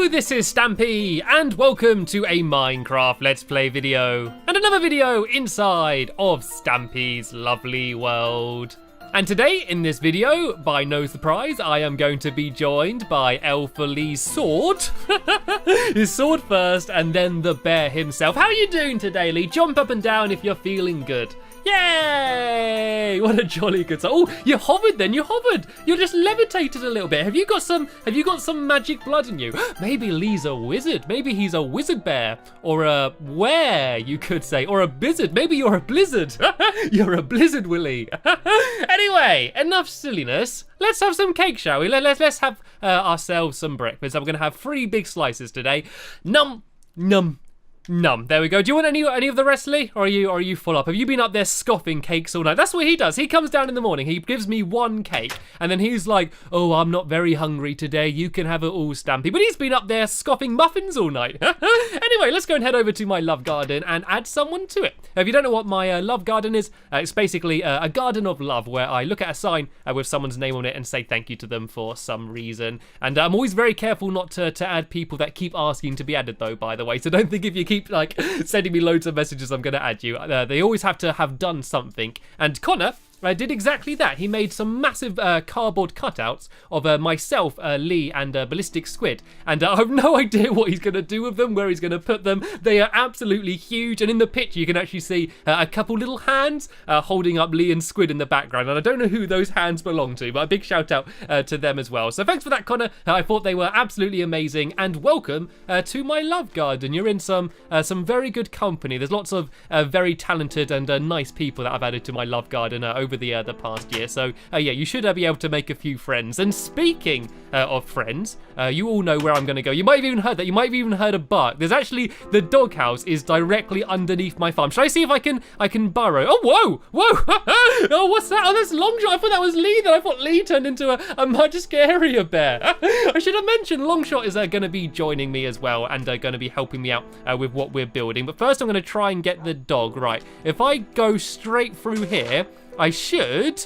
Hello, this is Stampy, and welcome to a Minecraft Let's Play video, and another video inside of Stampy's lovely world. And today, in this video, by no surprise, I am going to be joined by Alpha Lee's sword. His sword first, and then the bear himself. How are you doing today, Lee? Jump up and down if you're feeling good. Yay! What a jolly good time. Oh, you hovered then, you hovered. You just levitated a little bit. Have you got some magic blood in you? Maybe Lee's a wizard. Maybe he's a wizard bear. Or a were, you could say. Or a blizzard. Maybe you're a blizzard. You're a blizzard, Willy. Anyway, enough silliness. Let's have some cake, shall we? Let's have ourselves some breakfast. I'm going to have 3 big slices today. Num, num. Num. There we go. Do you want any of the rest, Lee? Or are you full up? Have you been up there scoffing cakes all night? That's what he does. He comes down in the morning. He gives me 1 cake. And then he's like, oh, I'm not very hungry today. You can have it all, Stampy. But he's been up there scoffing muffins all night. Anyway, let's go and head over to my love garden and add someone to it. If you don't know what my love garden is, it's basically a garden of love where I look at a sign with someone's name on it and say thank you to them for some reason. And I'm always very careful not to add people that keep asking to be added, though, by the way. So don't think if you keep like sending me loads of messages I'm gonna add you. They always have to have done something. And Connor did exactly that. He made some massive cardboard cutouts of myself, Lee, and Ballistic Squid. And I have no idea what he's going to do with them, where he's going to put them. They are absolutely huge. And in the picture, you can actually see a couple little hands holding up Lee and Squid in the background. And I don't know who those hands belong to, but a big shout out to them as well. So thanks for that, Connor. I thought they were absolutely amazing. And welcome to my love garden. You're in some very good company. There's lots of very talented and nice people that I've added to my love garden over the past year. So yeah, you should be able to make a few friends. And speaking of friends, you all know where I'm going to go. You might have even heard that. You might have even heard a bark. There's actually, the doghouse is directly underneath my farm. Should I see if I can burrow? Oh, whoa, whoa. Oh, what's that? Oh, that's Longshot. I thought that was Lee. Then I thought Lee turned into a much scarier bear. I should have mentioned Longshot is going to be joining me as well and going to be helping me out with what we're building. But first I'm going to try and get the dog right. If I go straight through here, I should.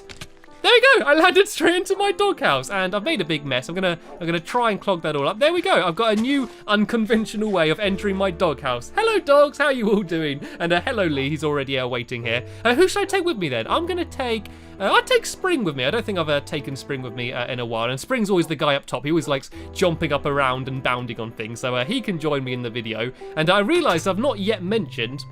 There we go. I landed straight into my doghouse, and I've made a big mess. I'm gonna try and clog that all up. There we go. I've got a new unconventional way of entering my doghouse. Hello, dogs. How are you all doing? And hello, Lee. He's already waiting here. Who should I take with me then? I'm gonna take. I'll take Spring with me. I don't think I've taken Spring with me in a while. And Spring's always the guy up top. He always likes jumping up around and bounding on things. So he can join me in the video. And I realised I've not yet mentioned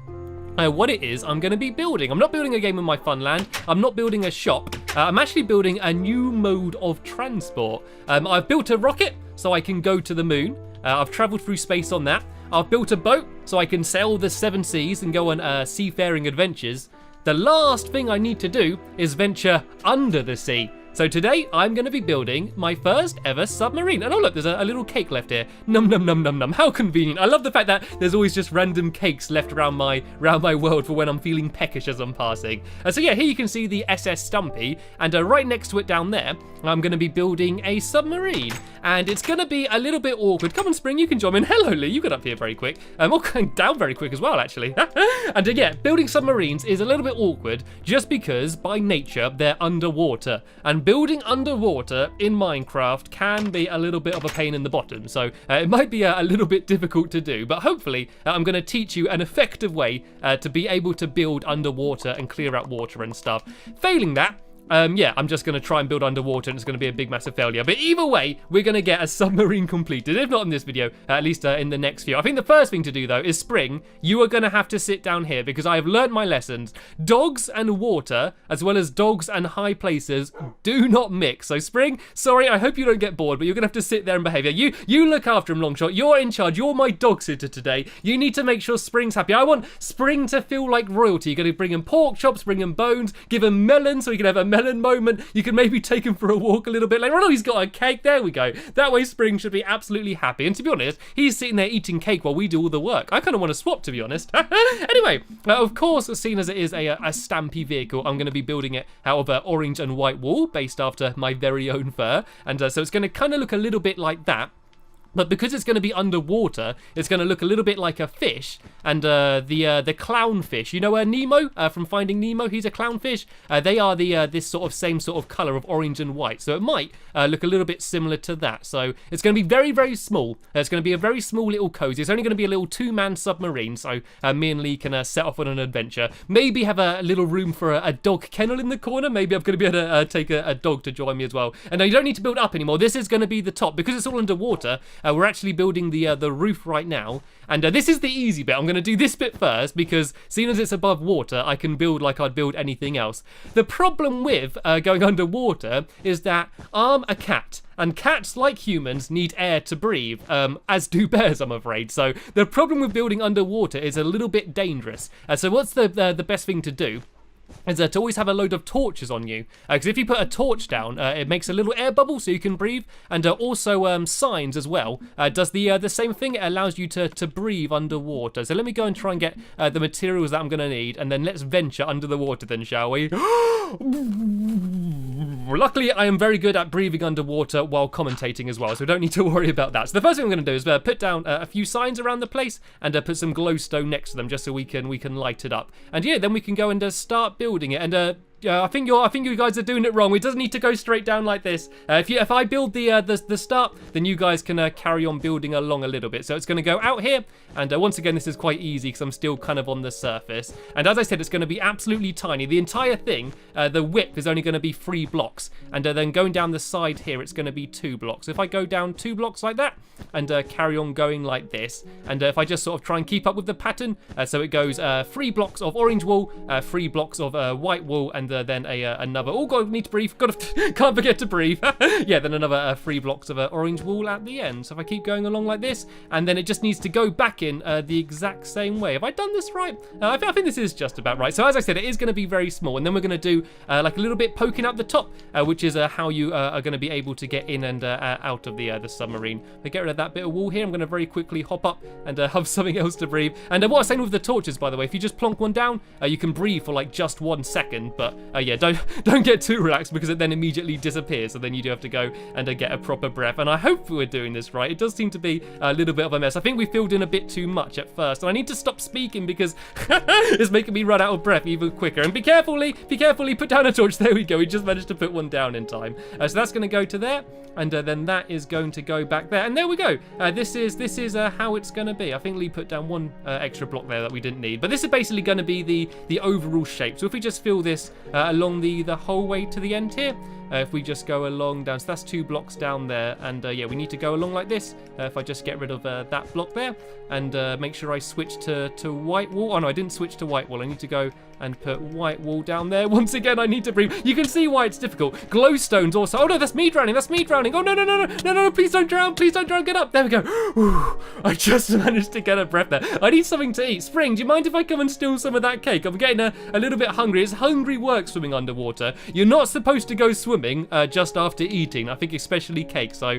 what it is I'm going to be building. I'm not building a game in my Funland. I'm not building a shop. I'm actually building a new mode of transport. I've built a rocket so I can go to the moon. I've travelled through space on that. I've built a boat so I can sail the 7 seas and go on seafaring adventures. The last thing I need to do is venture under the sea. So today, I'm going to be building my first ever submarine. And oh look, there's a little cake left here. Num num num num num. How convenient. I love the fact that there's always just random cakes left around my world for when I'm feeling peckish as I'm passing. So yeah, here you can see the SS Stumpy. And right next to it down there, I'm going to be building a submarine. And it's going to be a little bit awkward. Come on, Spring, you can join me. And hello, Lee, you got up here very quick. I'm going down very quick as well, actually. And yeah, building submarines is a little bit awkward just because by nature, they're underwater. And building underwater in Minecraft can be a little bit of a pain in the bottom, so it might be a little bit difficult to do, but hopefully I'm going to teach you an effective way to be able to build underwater and clear out water and stuff. Failing that, yeah, I'm just going to try and build underwater and it's going to be a big massive failure. But either way, we're going to get a submarine completed. If not in this video, at least in the next few. I think the first thing to do though is Spring, you are going to have to sit down here because I have learned my lessons. Dogs and water, as well as dogs and high places, do not mix. So Spring, sorry, I hope you don't get bored, but you're going to have to sit there and behave. You look after him, Longshot. You're in charge. You're my dog sitter today. You need to make sure Spring's happy. I want Spring to feel like royalty. You're going to bring him pork chops, bring him bones, give him melon so he can have a melon moment. You can maybe take him for a walk a little bit later. Oh, he's got a cake. There we go. That way Spring should be absolutely happy. And to be honest, he's sitting there eating cake while we do all the work. I kind of want to swap, to be honest. Anyway, of course, seeing as it is a Stampy vehicle, I'm going to be building it out of orange and white wool based after my very own fur. And so it's going to kind of look a little bit like that. But because it's going to be underwater, it's going to look a little bit like a fish. And the clownfish, you know Nemo from Finding Nemo? He's a clownfish. They are this sort of same sort of color of orange and white. So it might look a little bit similar to that. So it's going to be very, very small. It's going to be a very small little cozy. It's only going to be a little 2-man submarine. So me and Lee can set off on an adventure. Maybe have a little room for a dog kennel in the corner. Maybe I'm going to be able to take a dog to join me as well. And you don't need to build up anymore. This is going to be the top. Because it's all underwater, we're actually building the roof right now, and this is the easy bit. I'm going to do this bit first because seeing as it's above water, I can build like I'd build anything else. The problem with going underwater is that I'm a cat, and cats, like humans, need air to breathe, as do bears, I'm afraid. So the problem with building underwater is a little bit dangerous. So what's the best thing to do? Is to always have a load of torches on you, because if you put a torch down, it makes a little air bubble so you can breathe, and also signs as well does the same thing. It allows you to breathe underwater. So let me go and try and get the materials that I'm going to need, and then let's venture under the water then, shall we? Luckily, I am very good at breathing underwater while commentating as well, so we don't need to worry about that. So the first thing I'm going to do is put down a few signs around the place, and put some glowstone next to them just so we can light it up. And yeah, then we can go and start building it. And I think you guys are doing it wrong. It doesn't need to go straight down like this. If I build the start, then you guys can carry on building along a little bit. So it's going to go out here, and once again, this is quite easy because I'm still kind of on the surface. And as I said, it's going to be absolutely tiny. The entire thing, the width is only going to be 3 blocks, and then going down the side here, it's going to be 2 blocks. If I go down 2 blocks like that, and carry on going like this, and if I just sort of try and keep up with the pattern, so it goes 3 blocks of orange wool, 3 blocks of white wool, and then another. Oh god, need to breathe. Can't forget to breathe. Yeah, then another 3 blocks of orange wool at the end. So if I keep going along like this, and then it just needs to go back in the exact same way. Have I done this right? I think this is just about right. So as I said, it is going to be very small, and then we're going to do like a little bit poking out the top, which is how you are going to be able to get in and out of the submarine. I get rid of that bit of wall here. I'm going to very quickly hop up and have something else to breathe. And what I was saying with the torches, by the way, if you just plonk one down, you can breathe for like just 1 second. But yeah, don't get too relaxed because it then immediately disappears. So then you do have to go and get a proper breath. And I hope we're doing this right. It does seem to be a little bit of a mess. I think we filled in a bit too much at first, and I need to stop speaking because it's making me run out of breath even quicker. And be carefully, put down a torch. There we go. We just managed to put one down in time. So that's going to go to there, and then that is going to go back there. And there we go. This is how it's going to be. I think Lee put down 1 extra block there that we didn't need, but this is basically going to be the overall shape. So if we just fill this along the whole way to the end here, if we just go along down, so that's 2 blocks down there, and yeah, we need to go along like this. If I just get rid of that block there, and make sure I switch to white wool. Oh no, I didn't switch to white wool. I need to go and put white wool down there. Once again, I need to breathe. You can see why it's difficult. Glowstones also. Oh no, that's me drowning. That's me drowning. Oh no, please don't drown. Please don't drown. Get up. There we go. Whew. I just managed to get a breath there. I need something to eat. Spring, do you mind if I come and steal some of that cake? I'm getting a little bit hungry. It's hungry work swimming underwater. You're not supposed to go swimming just after eating. I think especially cake. So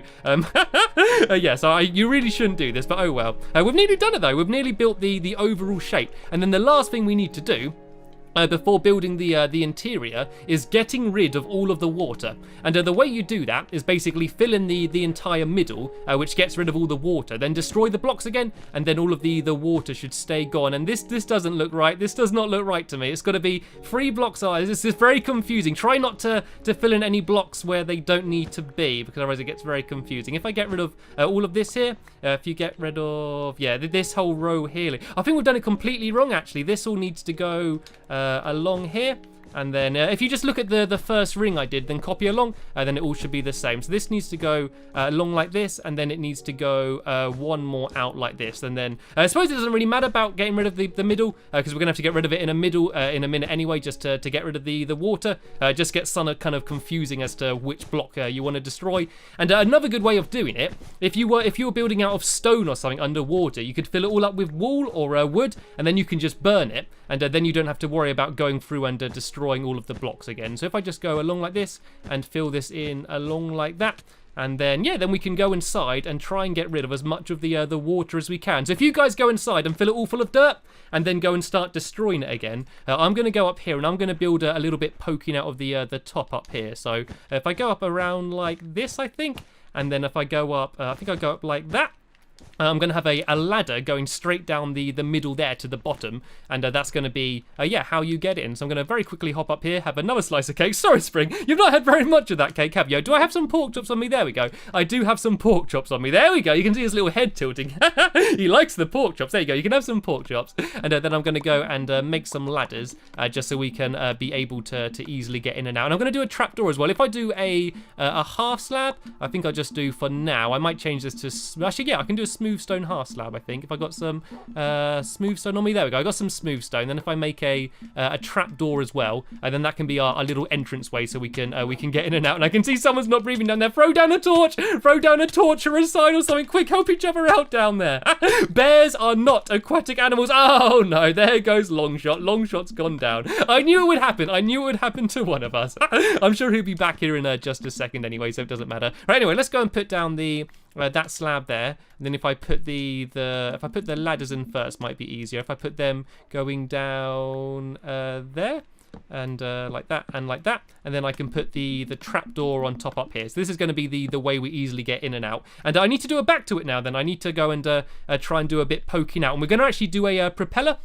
yeah, so you really shouldn't do this, but oh well. We've nearly done it though. We've nearly built the overall shape, and then the last thing we need to do before building the interior is getting rid of all of the water. And the way you do that is basically fill in the entire middle, which gets rid of all the water, then destroy the blocks again, and then all of the water should stay gone. And this doesn't look right. This does not look right to me. It's got to be 3 blocks high. This is very confusing. Try not to fill in any blocks where they don't need to be, because otherwise it gets very confusing. If I get rid of all of this here, if you get rid of, yeah, this whole row here, I think we've done it completely wrong actually. This all needs to go along here, and then if you just look at the first ring I did, then copy along, then it all should be the same. So this needs to go along like this, and then it needs to go 1 more out like this, and then I suppose it doesn't really matter about getting rid of the middle, because we're gonna have to get rid of it in a minute anyway, just to get rid of the water. Just gets kind of confusing as to which block you want to destroy. And another good way of doing it, if you were building out of stone or something underwater, you could fill it all up with wool or wood, and then you can just burn it, and then you don't have to worry about going through and destroying all of the blocks again. So if I just go along like this and fill this in along like that, and then yeah, then we can go inside and try and get rid of as much of the water as we can. So if you guys go inside and fill it all full of dirt and then go and start destroying it again, I'm going to go up here and I'm going to build a little bit poking out of the top up here. So if I go up around like this, I think, And then if I go up, I think I go up like that. I'm going to have a ladder going straight down the middle there to the bottom, and that's going to be, yeah, how you get in. So I'm going to very quickly hop up here, have another slice of cake. Sorry, Spring, you've not had very much of that cake, have you? Do I have some pork chops on me? There we go. I do have some pork chops on me. There we go. You can see his little head tilting. He likes the pork chops. There you go. You can have some pork chops. And then I'm going to go and make some ladders, just so we can be able to easily get in and out. And I'm going to do a trapdoor as well. If I do a half slab, I think I'll just do for now. I might change this to, actually, yeah, I can do a smooth stone half slab, I think. If I got some smooth stone on me, there we go. I got some smooth stone. Then if I make a trap door as well, then that can be our little entrance way, so we can get in and out. And I can see someone's not breathing down there. Throw down a torch, throw down a torch or a sign or something. Quick, help each other out down there. Bears are not aquatic animals. Oh no, there goes Longshot. Longshot's gone down. I knew it would happen. I knew it would happen to one of us. I'm sure he'll be back here in just a second anyway, so it doesn't matter. Right, anyway, let's go and put down the that slab there, and then if I put the ladders in first, might be easier. If I put them going down there, and like that, and like that, and then I can put the trapdoor on top up here. So this is going to be the way we easily get in and out. And I need to do a back to it now. Then I need to go and try and do a bit poking out, and we're going to actually do a propeller.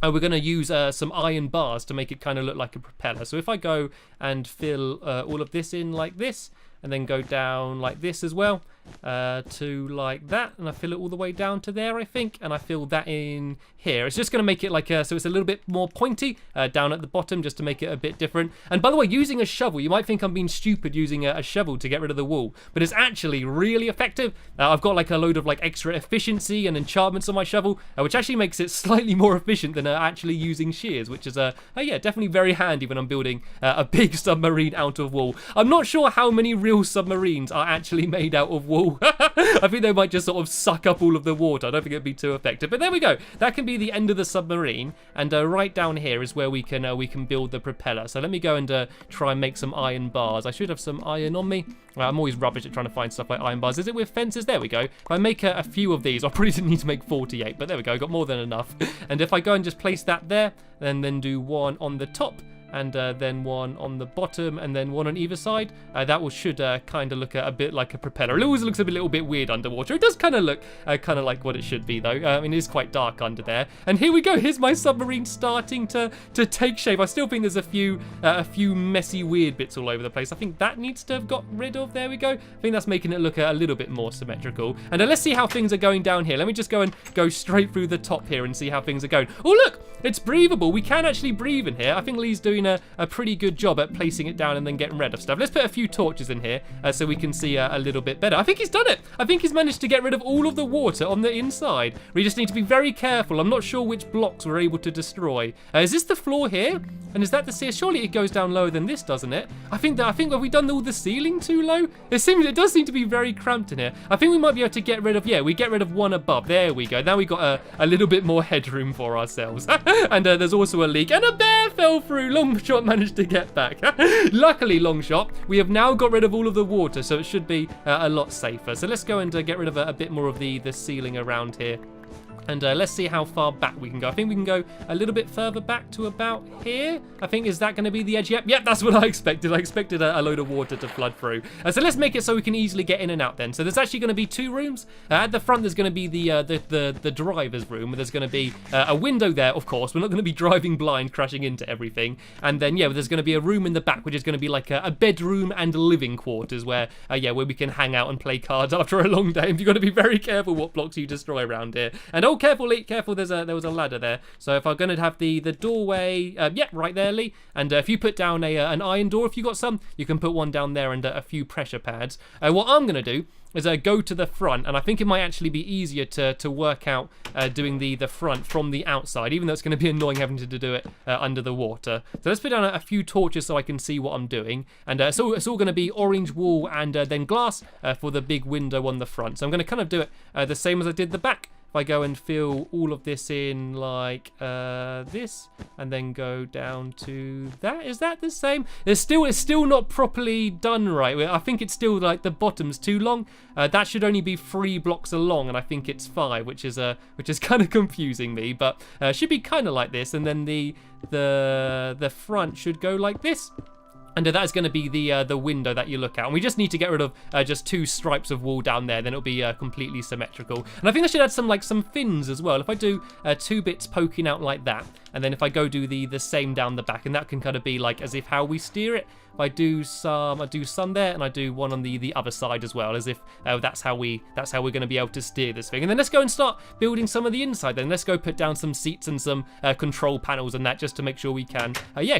We're going to use some iron bars to make it kind of look like a propeller. So if I go and fill all of this in like this, and then go down like this as well, to like that, and I fill it all the way down to there, I think, and I fill that in here. It's just going to make it like so it's a little bit more pointy down at the bottom, just to make it a bit different. And by the way, using a shovel, you might think I'm being stupid using a shovel to get rid of the wool, but it's actually really effective. I've got like a load of like extra efficiency and enchantments on my shovel, which actually makes it slightly more efficient than actually using shears, which is yeah, definitely very handy when I'm building a big submarine out of wool. I'm not sure how many real submarines are actually made out of wool. I think they might just sort of suck up all of the water. I don't think it'd be too effective. But there we go. That can be the end of the submarine. And right down here is where we can build the propeller. So let me go and try and make some iron bars. I should have some iron on me. I'm always rubbish at trying to find stuff like iron bars. Is it with fences? There we go. If I make a few of these, I probably didn't need to make 48, but there we go. Got more than enough. And if I go and just place that there, and then do one on the top, and then one on the bottom, and then one on either side. That should kind of look a bit like a propeller. It always looks a little bit weird underwater. It does kind of look kind of like what it should be, though. I mean, it is quite dark under there. And here we go. Here's my submarine starting to take shape. I still think there's a few messy, weird bits all over the place. I think that needs to have got rid of. There we go. I think that's making it look a little bit more symmetrical. And let's see how things are going down here. Let me just go straight through the top here and see how things are going. Oh, look! It's breathable. We can actually breathe in here. I think Lee's doing a pretty good job at placing it down and then getting rid of stuff. Let's put a few torches in here so we can see a little bit better. I think he's done it. I think he's managed to get rid of all of the water on the inside. We just need to be very careful. I'm not sure which blocks we're able to destroy. Is this the floor here? And is that the ceiling? Surely it goes down lower than this, doesn't it? I think have we done all the ceiling too low? It does seem to be very cramped in here. I think we might be able to get rid of, yeah, we get rid of one above. There we go. Now we got a little bit more headroom for ourselves. And there's also a leak, and a bear fell through. Longshot managed to get back. Luckily, Longshot, we have now got rid of all of the water, so it should be a lot safer. So let's go and get rid of a bit more of the ceiling around here. And let's see how far back we can go. I think we can go a little bit further back to about here. I think, is that going to be the edge? Yep, that's what I expected. I expected a load of water to flood through. So let's make it so we can easily get in and out then. So there's actually going to be two rooms. At the front, there's going to be the driver's room, where there's going to be a window there, of course. We're not going to be driving blind, crashing into everything. And then, yeah, there's going to be a room in the back, which is going to be like a bedroom and living quarters where we can hang out and play cards after a long day. And you've got to be very careful what blocks you destroy around here. And oh, careful, Lee, careful, there was a ladder there. So if I'm going to have the doorway, yeah, right there, Lee. And if you put down an iron door, if you got some, you can put one down there and a few pressure pads. What I'm going to do is go to the front, and I think it might actually be easier to work out doing the front from the outside, even though it's going to be annoying having to do it under the water. So let's put down a few torches so I can see what I'm doing. And so it's all going to be orange wool and then glass for the big window on the front. So I'm going to kind of do it the same as I did the back. If I go and fill all of this in like this, and then go down to that. Is that the same? It's still not properly done right. I think it's still like the bottom's too long. That should only be 3 blocks along, and I think it's 5, which is kind of confusing me. But should be kind of like this, and then the front should go like this. And that is going to be the window that you look at. And we just need to get rid of just 2 stripes of wall down there. Then it'll be completely symmetrical. And I think I should add some fins as well. If I do 2 bits poking out like that, and then if I go do the same down the back, and that can kind of be like as if how we steer it. If I do some there, and I do one on the other side as well, as if that's how we're going to be able to steer this thing. And then let's go and start building some of the inside. Then let's go put down some seats and some control panels and that, just to make sure we can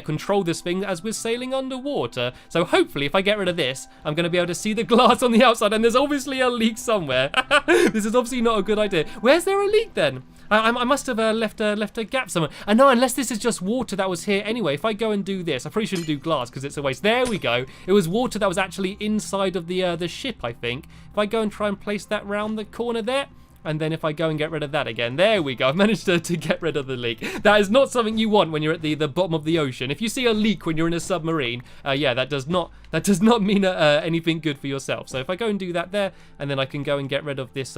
control this thing as we're sailing underwater. So hopefully, if I get rid of this, I'm going to be able to see the glass on the outside. And there's obviously a leak somewhere. This is obviously not a good idea. Where's there a leak then? I must have left a gap somewhere. And no, unless this is just water that was here anyway. If I go and do this, I probably shouldn't do glass because it's a waste. There we go. It was water that was actually inside of the ship, I think. If I go and try and place that round the corner there, and then if I go and get rid of that again, there we go. I've managed to get rid of the leak. That is not something you want when you're at the bottom of the ocean. If you see a leak when you're in a submarine, that does not mean anything good for yourself. So if I go and do that there, and then I can go and get rid of this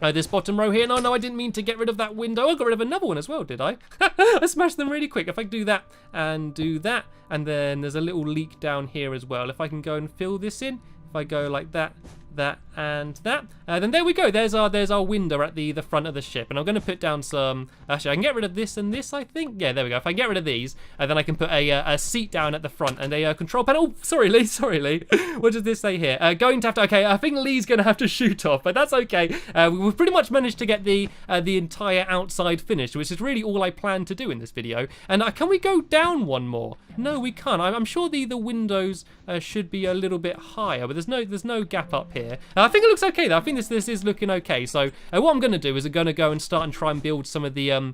this bottom row here. No, I didn't mean to get rid of that window. I got rid of another one as well, did I? I smashed them really quick. If I do that, and then there's a little leak down here as well. If I can go and fill this in, if I go like that, and that, then there we go. There's our window at the front of the ship. And I'm going to put down some, actually I can get rid of this and this, I think. Yeah, there we go. If I get rid of these, then I can put a seat down at the front and a control panel. Oh, sorry Lee. What does this say here? Okay, I think Lee's going to have to shoot off, but that's okay. We've pretty much managed to get the entire outside finished, which is really all I planned to do in this video. And can we go down one more? No, we can't. I'm sure the windows should be a little bit higher, but there's no gap up here. I think it looks okay though. I think this is looking okay. So what I'm going to do is I'm going to go and start and try and build some of the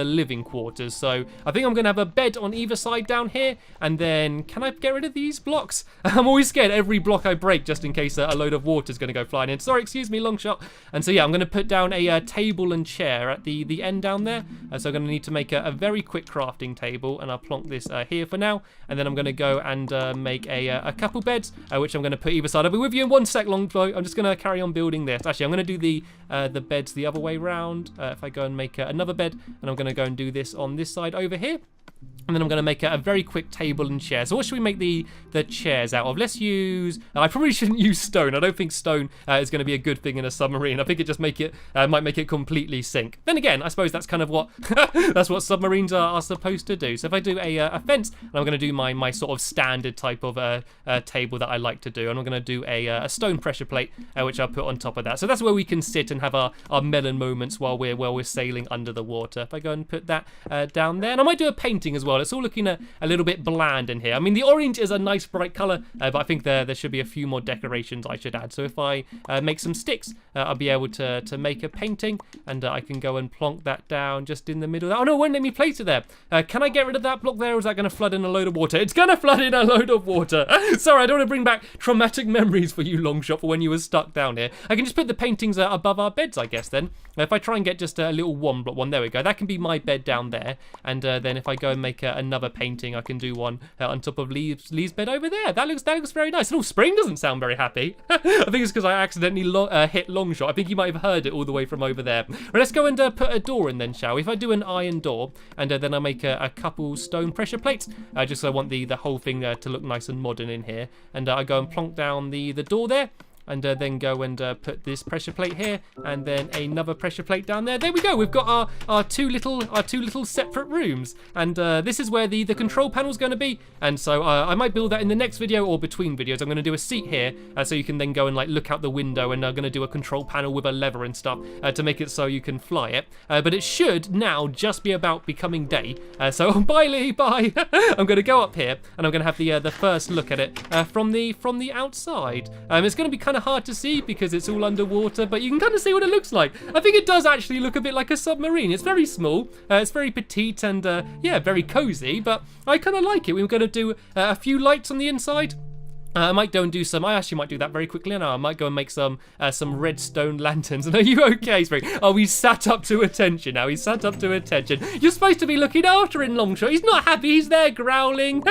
living quarters. So I think I'm going to have a bed on either side down here, and then can I get rid of these blocks? I'm always scared every block I break just in case a load of water is going to go flying in. Sorry, excuse me, long shot. And so yeah, I'm going to put down a table and chair at the end down there. So I'm going to need to make a very quick crafting table, and I'll plonk this here for now. And then I'm going to go and make a couple beds, which I'm going to put either side. I'll be with you in 1 sec, long flow. I'm just going to carry on building this. Actually, I'm going to do the beds the other way round. If I go and make another bed, and I'm going to go and do this on this side over here. And then I'm going to make a very quick table and chair. So what should we make the chairs out of? Let's use... I probably shouldn't use stone. I don't think stone is going to be a good thing in a submarine. I think it just might make it completely sink. Then again, I suppose that's kind of what that's what submarines are supposed to do. So if I do a fence, and I'm going to do my sort of standard type of table that I like to do, and I'm going to do a stone pressure plate, which I'll put on top of that. So that's where we can sit and have our melon moments while we're sailing under the water. If I go and put that down there, and I might do a painting as well. It's all looking a little bit bland in here. I mean, the orange is a nice bright colour, but I think there should be a few more decorations I should add. So if I make some sticks, I'll be able to make a painting, and I can go and plonk that down just in the middle. Oh no, it won't let me place it there. Can I get rid of that block there, or is that going to flood in a load of water? It's going to flood in a load of water. Sorry, I don't want to bring back traumatic memories for you, Longshot, for when you were stuck down here. I can just put the paintings above our beds, I guess, then. If I try and get just a little one block one, there we go. That can be my bed down there. And then if I go and make another painting, I can do one on top of Lee's bed over there. That looks very nice. And Spring doesn't sound very happy. I think it's because I accidentally hit Longshot. I think you might have heard it all the way from over there. But let's go and put a door in then, shall we? If I do an iron door, and then I make a couple stone pressure plates, just so I want the whole thing to look nice and modern in here. And I go and plonk down the door there. And then go and put this pressure plate here, and then another pressure plate down there. There we go. We've got our two little separate rooms, and this is where the control panel is going to be. And so I might build that in the next video or between videos. I'm going to do a seat here, so you can then go and like look out the window, and I'm going to do a control panel with a lever and stuff to make it so you can fly it. But it should now just be about becoming day. So bye Lee, bye. I'm going to go up here, and I'm going to have the first look at it from the outside. It's going to be kind of hard to see because it's all underwater, but you can kind of see what it looks like. I think it does actually look a bit like a submarine. It's very small, it's very petite, and yeah, very cozy, but I kind of like it. We're going to do a few lights on the inside. I might go and do some. I actually might do that very quickly now. I might go and make some redstone lanterns. And are you okay, Spring? Oh, he's sat up to attention now. He's sat up to attention. You're supposed to be looking after him, Longshot. He's not happy. He's there growling.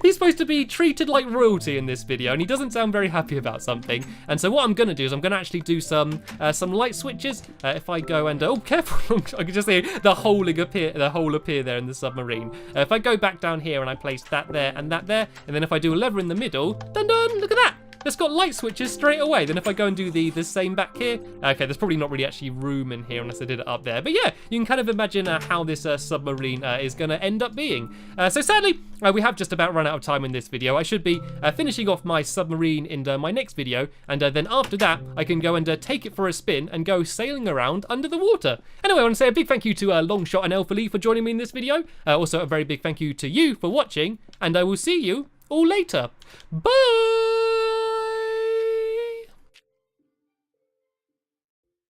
He's supposed to be treated like royalty in this video, and he doesn't sound very happy about something. And so what I'm gonna do is I'm gonna actually do some light switches. If I go and oh, careful, Longshot. I can just see the hole appear there in the submarine. If I go back down here and I place that there, and then if I do a lever in the middle, dun dun, look at that. It's got light switches straight away. Then if I go and do the same back here, okay, there's probably not really actually room in here unless I did it up there. But yeah, you can kind of imagine how this submarine is going to end up being. So sadly, we have just about run out of time in this video. I should be finishing off my submarine in my next video, and then after that, I can go and take it for a spin and go sailing around under the water. Anyway, I want to say a big thank you to Longshot and Elfa Lee for joining me in this video. Also, a very big thank you to you for watching, and I will see you all later. Bye!